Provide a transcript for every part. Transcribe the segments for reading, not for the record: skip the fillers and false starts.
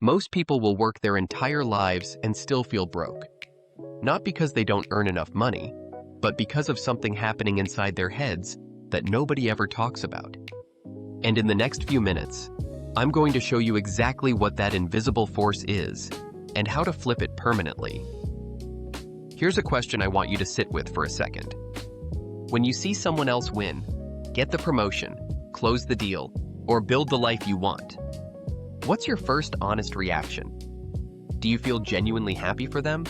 Most people will work their entire lives and still feel broke. Not because they don't earn enough money, but because of something happening inside their heads that nobody ever talks about. And in the next few minutes, I'm going to show you exactly what that invisible force is and how to flip it permanently. Here's a question I want you to sit with for a second. When you see someone else win, get the promotion, close the deal, or build the life you want, what's your first honest reaction? Do you feel genuinely happy for them?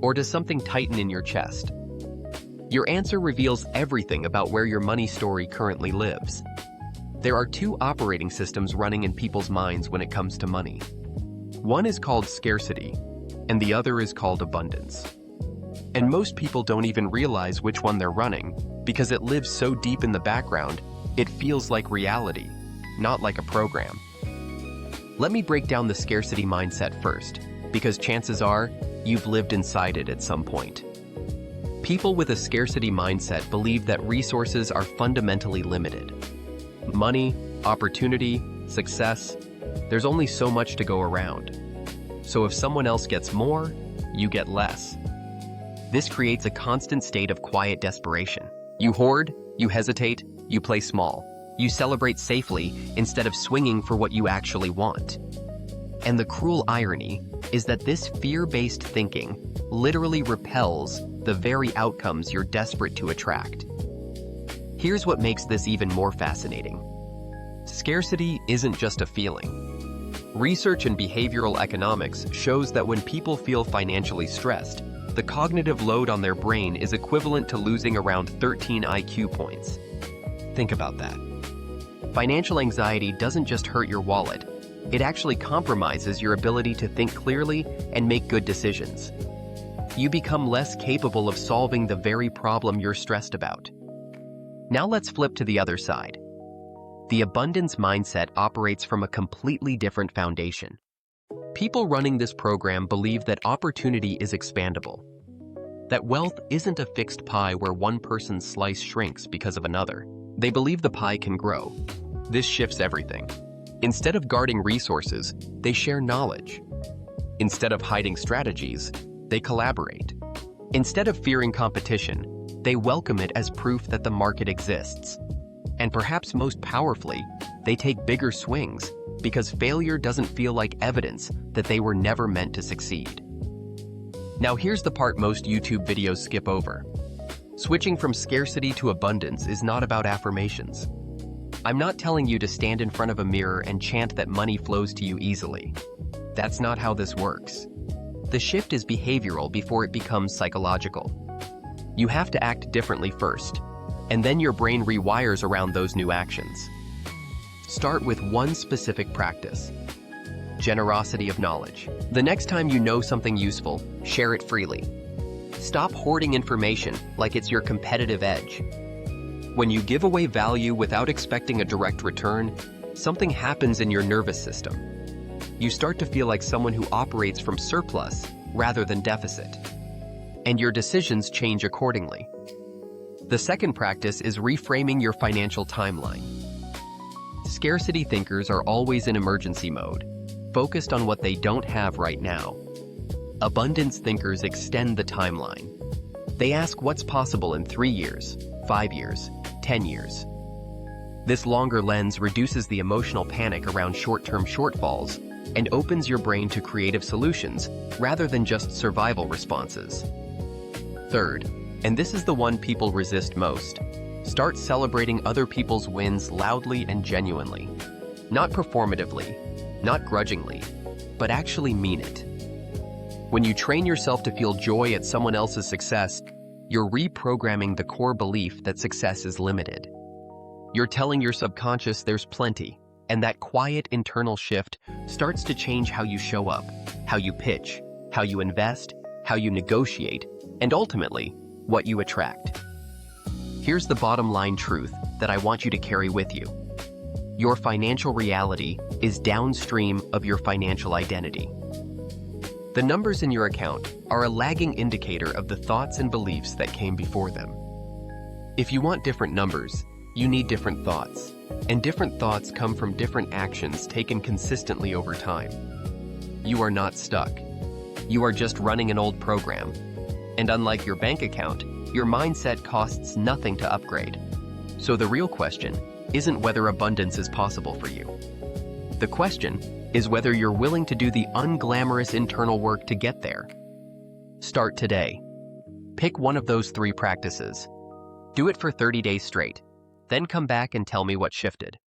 Or does something tighten in your chest? Your answer reveals everything about where your money story currently lives. There are two operating systems running in people's minds when it comes to money. One is called scarcity, and the other is called abundance. And most people don't even realize which one they're running because it lives so deep in the background, it feels like reality, not like a program. Let me break down the scarcity mindset first, because chances are you've lived inside it at some point. People with a scarcity mindset believe that resources are fundamentally limited. Money, opportunity, success, there's only so much to go around. So if someone else gets more, you get less. This creates a constant state of quiet desperation. You hoard, you hesitate, you play small. You celebrate safely instead of swinging for what you actually want. And the cruel irony is that this fear-based thinking literally repels the very outcomes you're desperate to attract. Here's what makes this even more fascinating. Scarcity isn't just a feeling. Research in behavioral economics shows that when people feel financially stressed, the cognitive load on their brain is equivalent to losing around 13 IQ points. Think about that. Financial anxiety doesn't just hurt your wallet, it actually compromises your ability to think clearly and make good decisions. You become less capable of solving the very problem you're stressed about. Now let's flip to the other side. The abundance mindset operates from a completely different foundation. People running this program believe that opportunity is expandable, that wealth isn't a fixed pie where one person's slice shrinks because of another. They believe the pie can grow. This shifts everything. Instead of guarding resources, they share knowledge. Instead of hiding strategies, they collaborate. Instead of fearing competition, they welcome it as proof that the market exists. And perhaps most powerfully, they take bigger swings because failure doesn't feel like evidence that they were never meant to succeed. Now here's the part most YouTube videos skip over. Switching from scarcity to abundance is not about affirmations. I'm not telling you to stand in front of a mirror and chant that money flows to you easily. That's not how this works. The shift is behavioral before it becomes psychological. You have to act differently first, and then your brain rewires around those new actions. Start with one specific practice: generosity of knowledge. The next time you know something useful, share it freely. Stop hoarding information like it's your competitive edge. When you give away value without expecting a direct return, something happens in your nervous system. You start to feel like someone who operates from surplus rather than deficit. And your decisions change accordingly. The second practice is reframing your financial timeline. Scarcity thinkers are always in emergency mode, focused on what they don't have right now. Abundance thinkers extend the timeline. They ask what's possible in 3 years, 5 years, 10 years. This longer lens reduces the emotional panic around short-term shortfalls and opens your brain to creative solutions rather than just survival responses. Third, and this is the one people resist most, start celebrating other people's wins loudly and genuinely. Not performatively, not grudgingly, but actually mean it. When you train yourself to feel joy at someone else's success, you're reprogramming the core belief that success is limited. You're telling your subconscious there's plenty, and that quiet internal shift starts to change how you show up, how you pitch, how you invest, how you negotiate, and ultimately, what you attract. Here's the bottom line truth that I want you to carry with you. Your financial reality is downstream of your financial identity. The numbers in your account are a lagging indicator of the thoughts and beliefs that came before them. If you want different numbers, you need different thoughts, and different thoughts come from different actions taken consistently over time. You are not stuck. You are just running an old program. And unlike your bank account, your mindset costs nothing to upgrade. So the real question isn't whether abundance is possible for you. The question is whether you're willing to do the unglamorous internal work to get there. Start today. Pick one of those 3 practices. Do it for 30 days straight. Then come back and tell me what shifted.